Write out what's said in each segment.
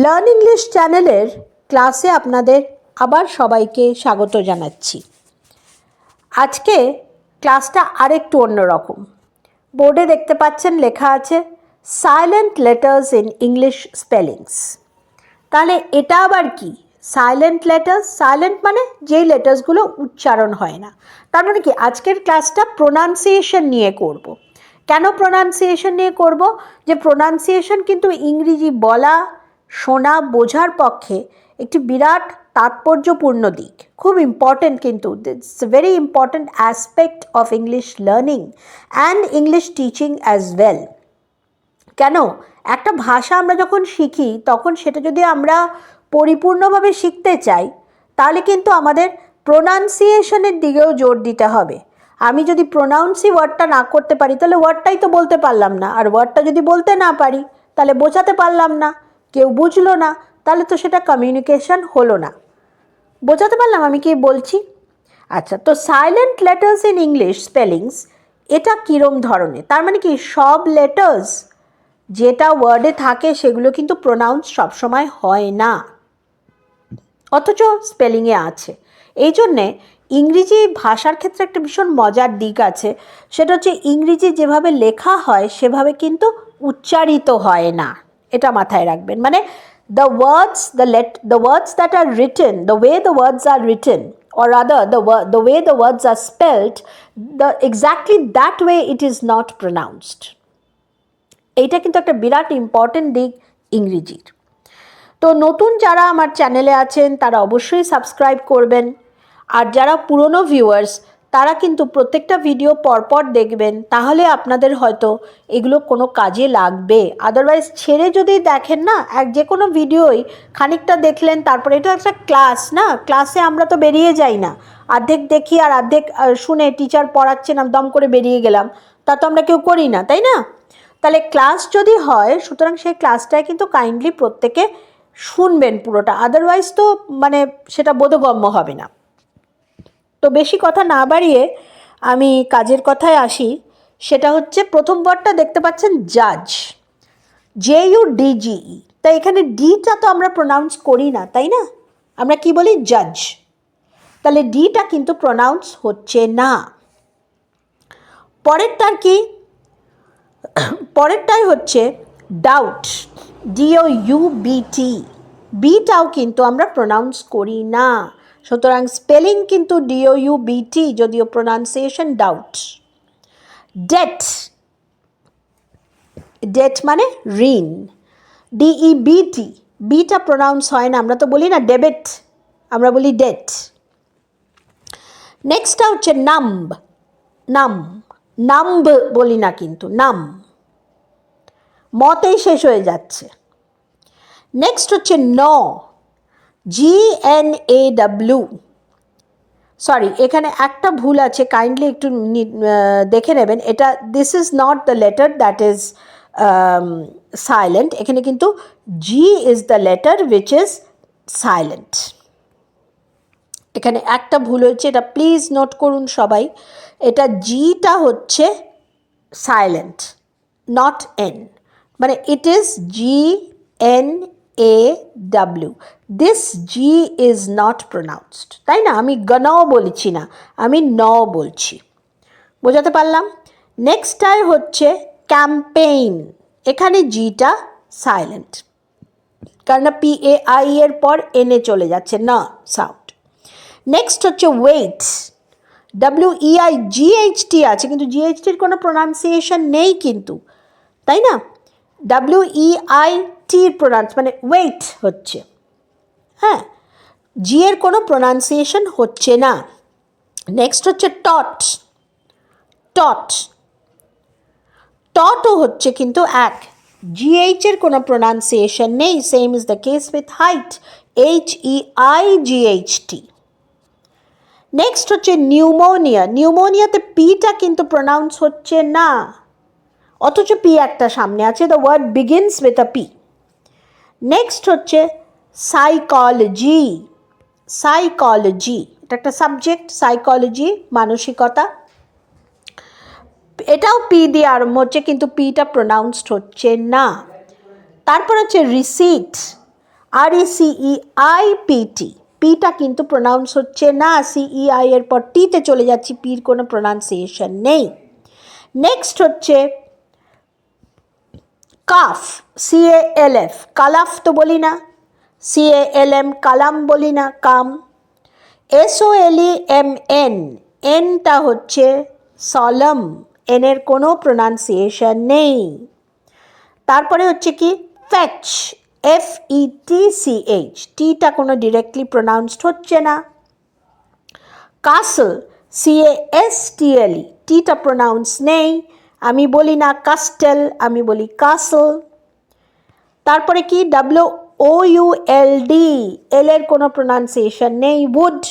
Learn English চ্যানেলের ক্লাসে আপনাদের আবার সবাইকে স্বাগত জানাচ্ছি। আজকে ক্লাসটা আরেকটু অন্যরকম। বোর্ডে দেখতে পাচ্ছেন লেখা আছে silent letters in English spellings. তাহলে এটা আবার কি? সাইলেন্ট লেটার্স, সাইলেন্ট মানে যেই লেটার্সগুলো উচ্চারণ হয় না। তার মানে কি আজকের ক্লাসটা প্রোনাউন্সিয়েশন নিয়ে করব। কেন প্রোনাউন্সিয়েশন নিয়ে করব? যে প্রোনাউন্সিয়েশন কিন্তু ইংরেজি বলা, শোনা, বোঝার পক্ষে একটি বিরাট তাৎপর্যপূর্ণ দিক, খুব ইম্পর্টেন্ট। কিন্তু it's a very important aspect of English learning and English teaching as well. কেন? একটা ভাষা আমরা যখন শিখি তখন সেটা যদি আমরা পরিপূর্ণভাবে শিখতে চাই তাহলে কিন্তু আমাদের প্রোনাউন্সিয়েশনের দিকেও জোর দিতে হবে। আমি যদি প্রোনাউন্সই ওয়ার্ডটা না করতে পারি তাহলে ওয়ার্ডটাই তো বলতে পারলাম না, আর ওয়ার্ডটা যদি বলতে না পারি তাহলে বোঝাতে পারলাম না, কেউ বুঝলো না, তাহলে তো সেটা কমিউনিকেশন হলো না। বোঝাতে পারলাম আমি কি বলছি? আচ্ছা, তো silent letters in English spellings এটা কীরম ধরনের? তার মানে কি সব লেটার্স যেটা ওয়ার্ডে থাকে সেগুলো কিন্তু প্রোনাউন্স সবসময় হয় না, অথচ স্পেলিংয়ে আছে। এই জন্যে ইংরেজি ভাষার ক্ষেত্রে একটা ভীষণ মজার দিক আছে, সেটা হচ্ছে ইংরেজি যেভাবে লেখা হয় সেভাবে কিন্তু উচ্চারিত হয় না। এটা মাথায় রাখবেন। মানে the words that are written, the way the words are written, or rather the way the words are spelt, exactly that way it is not pronounced. এইটা কিন্তু একটা বিরাট ইম্পর্টেন্ট দিক ইংরেজির। তো নতুন যারা আমার চ্যানেলে আছেন তারা অবশ্যই সাবস্ক্রাইব করবেন, আর যারা পুরনো ভিউয়ার্স তারা কিন্তু প্রত্যেকটা ভিডিও পরপর দেখবেন, তাহলে আপনাদের হয়তো এগুলো কোনো কাজে লাগবে। আদারওয়াইজ ছেড়ে যদি দেখেন না, যে কোনো ভিডিওই খানিকটা দেখলেন, তারপরে এটা একটা ক্লাস না, ক্লাসে আমরা তো বেরিয়ে যাই না, অর্ধেক দেখি আর অর্ধেক শুনে টিচার পড়াচ্ছেন দম করে বেরিয়ে গেলাম, তা তো আমরা কেউ করি না, তাই না? তাহলে ক্লাস যদি হয়, সুতরাং সেই ক্লাসটায় কিন্তু কাইন্ডলি প্রত্যেকে শুনবেন পুরোটা, আদারওয়াইজ তো মানে সেটা বোধগম্য হবে না। তো বেশি কথা না বাড়িয়ে আমি কাজের কথায় আসি। সেটা হচ্ছে প্রথম ওয়ার্ডটা দেখতে পাচ্ছেন জাজ, JUDGE। তাই এখানে ডিটা তো আমরা প্রোনাউন্স করি না, তাই না? আমরা কি বলি? জাজ। তাহলে ডিটা কিন্তু প্রোনাউন্স হচ্ছে না। পরেরটার কি? পরেরটাই হচ্ছে ডাউট, DOUBT। বিটাও কিন্তু আমরা প্রোনাউন্স করি না, সুতরাং স্পেলিং কিন্তু DOUBT, যদিও প্রোনাউন্সিয়েশন ডাউট। ডেট, ডেট মানে ঋণ, DEBT। বিটা প্রোনাউন্স হয় না, আমরা তো বলি না ডেবিট, আমরা বলি ডেট। নেক্সটটা হচ্ছে নাম্ব, নাম্ব বলি না কিন্তু, নাম, মতেই শেষ হয়ে যাচ্ছে। নেক্সট হচ্ছে GNAW। সরি, এখানে একটা ভুল আছে, কাইন্ডলি একটু দেখে নেবেন। এটা this is not the letter that is silent, এখানে কিন্তু G is the letter which is silent. এখানে একটা ভুল হয়েছে, এটা প্লিজ নোট করুন সবাই। এটা জিটা হচ্ছে সাইলেন্ট, নট এন, মানে it is GNAW। This G is not pronounced, তাই না? আমি গণও বলছি না, আমি বলছি। বোঝাতে পারলাম? নেক্সটটাই হচ্ছে ক্যাম্পেইন, এখানে জিটা সাইলেন্ট, কারণ PAI এর পর এনে চলে যাচ্ছে না সাউন্ড। নেক্সট হচ্ছে ওয়েট, WEIGHT আছে, কিন্তু GHTর কোনো প্রোনাউন্সিয়েশন নেই কিন্তু, তাই না? WEIT প্রোনাউন্স মানে ওয়েট হচ্ছে, হ্যাঁ, জি এর কোনো প্রোনাউন্সিয়েশন হচ্ছে না। নেক্সট হচ্ছে টট, টটও হচ্ছে কিন্তু এক, GH এর কোনো প্রোনাউন্সিয়েশন নেই। Same is the case with height, HEIGHT। Next হচ্ছে নিউমোনিয়া, নিউমোনিয়াতে পিটা কিন্তু প্রোনাউন্স হচ্ছে না, অথচ পি একটা সামনে আছে, the word begins with a P. Next হচ্ছে সাইকোলজি, এটা একটা সাবজেক্ট, সাইকোলজি মানসিকতা, এটাও পি দিয়ে আরম্ভ হচ্ছে, কিন্তু পিটা প্রোনাউন্সড হচ্ছে না। তারপর হচ্ছে রিসিট, RECEIPT, পিটা কিন্তু প্রোনাউন্স হচ্ছে না, CEI এর পর টিতে চলে যাচ্ছি, পির কোনো প্রোনাউন্সিয়েশন নেই। নেক্সট হচ্ছে কাফ, CALF, কালাফ তো বলি না, CALM কালাম বলি না, কাম। SOLEMN, এনটা হচ্ছে সলম, এনের কোনো প্রোনাউন্সিয়েশন নেই। তারপরে হচ্ছে কি ফেচ, FETCH, টিটা কোনো ডিরেক্টলি প্রোনাউন্সড হচ্ছে না। কাসল, CASTLE, টিটা প্রোনাউন্স নেই, আমি বলি না কাস্টেল, আমি বলি কাসল। তারপরে কি WOULD, এল এর কোনো প্রোনাউন্সিয়েশন নেই, উড,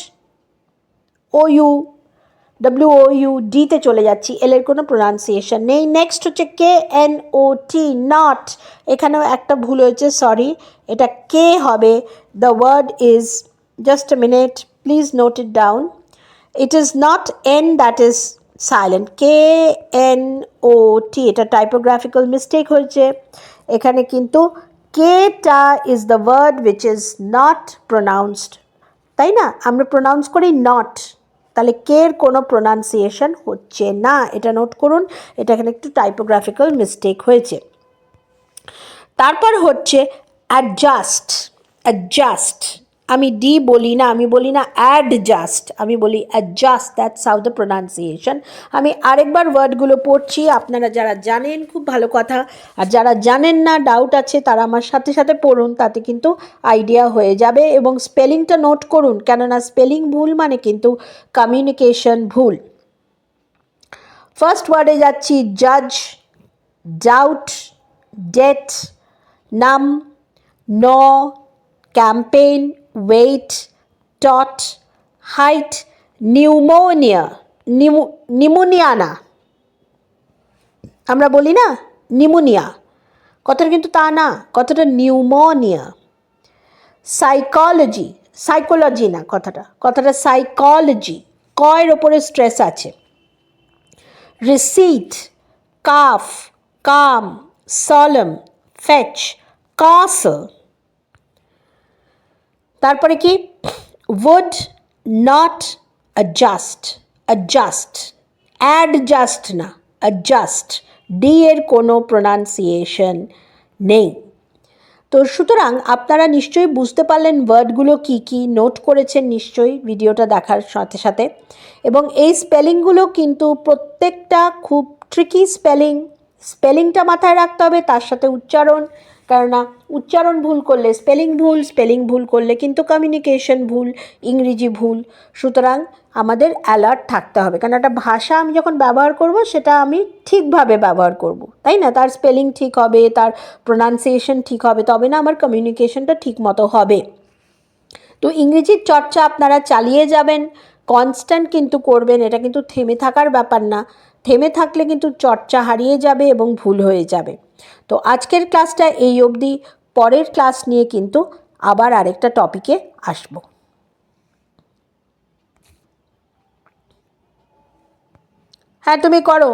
WOUD তে চলে যাচ্ছি, এল এর কোনো প্রোনাউন্সিয়েশন নেই। নেক্সট হচ্ছে KNOT, নট, এখানেও একটা ভুল হয়েছে, সরি, এটা কে হবে। The word is, just a minute, please note it down, it is not N, that is silent, KNOT, এটা টাইপোগ্রাফিক্যাল মিস্টেক হয়েছে এখানে, কিন্তু কেটা is the word which is not pronounced, তাই না, আমরা প্রোনাউন্স করি নট, তাহলে কের কোনো প্রোনাউন্সিয়েশন হচ্ছে না, এটা নোট করুন, এটা এখানে একটু টাইপোগ্রাফিক্যাল মিস্টেক হয়েছে। তারপর হচ্ছে অ্যাডজাস্ট, অ্যাডজাস্ট, আমি ডি বলি না, আমি বলি না অ্যাডজাস্ট, আমি বলি adjust, that's how the pronunciation. আমি আরেকবার ওয়ার্ডগুলো পড়ছি, আপনারা যারা জানেন খুব ভালো কথা, আর যারা জানেন না, ডাউট আছে, তারা আমার সাথে সাথে পড়ুন, তাতে কিন্তু আইডিয়া হয়ে যাবে, এবং স্পেলিংটা নোট করুন, কেননা স্পেলিং ভুল মানে কিন্তু কমিউনিকেশন ভুল। ফার্স্ট ওয়ার্ডে যাচ্ছি, জাজ, ডাউট, ডেট, নাম, ন, ক্যাম্পেইন, ওয়েট, টট, হাইট, নিউমোনিয়া, নিমোনিয়া না, আমরা বলি না নিমোনিয়া, কথাটা কিন্তু তা না, কথাটা নিউমোনিয়া। সাইকোলজি, সাইকোলজি না, কথাটা সাইকোলজি, কয়ের ওপরে স্ট্রেস আছে। রিসিট, কাফ, কাম, সলম, ফেচ, কাসল। তারপরে কি would not adjust, adjust, adjust না, adjust, ডি এর কোনো প্রোনাউন্সিয়েশন নেই। তো সুতরাং আপনারা নিশ্চয়ই বুঝতে পারলেন ওয়ার্ডগুলো কি কি, নোট করেছেন নিশ্চয়ই ভিডিওটা দেখার সাথে সাথে, এবং এই স্পেলিংগুলো কিন্তু প্রত্যেকটা খুব ট্রিকি স্পেলিং, স্পেলিংটা মাথায় রাখতে হবে, তার সাথে উচ্চারণ, কেননা উচ্চারণ ভুল করলে স্পেলিং ভুল, স্পেলিং ভুল করলে কিন্তু কমিউনিকেশন ভুল, ইংরেজি ভুল। সুতরাং আমাদের অ্যালার্ট থাকতে হবে, কারণ একটা ভাষা আমি যখন ব্যবহার করব সেটা আমি ঠিকভাবে ব্যবহার করব, তাই না, তার স্পেলিং ঠিক হবে, তার প্রোনাউন্সিয়েশন ঠিক হবে, তবে না আমার কমিউনিকেশনটা ঠিক মতো হবে। তো ইংরেজির চর্চা আপনারা চালিয়ে যাবেন, কনস্ট্যান্ট কিন্তু করবেন, এটা কিন্তু থেমে থাকার ব্যাপার না, থেমে থাকলে কিন্তু চর্চা হারিয়ে যাবে এবং ভুল হয়ে যাবে। তো আজকের ক্লাসটা এই অবধি, পরের ক্লাস নিয়ে কিন্তু আবার আরেকটা টপিকে আসব। হ্যাঁ তুমি করো।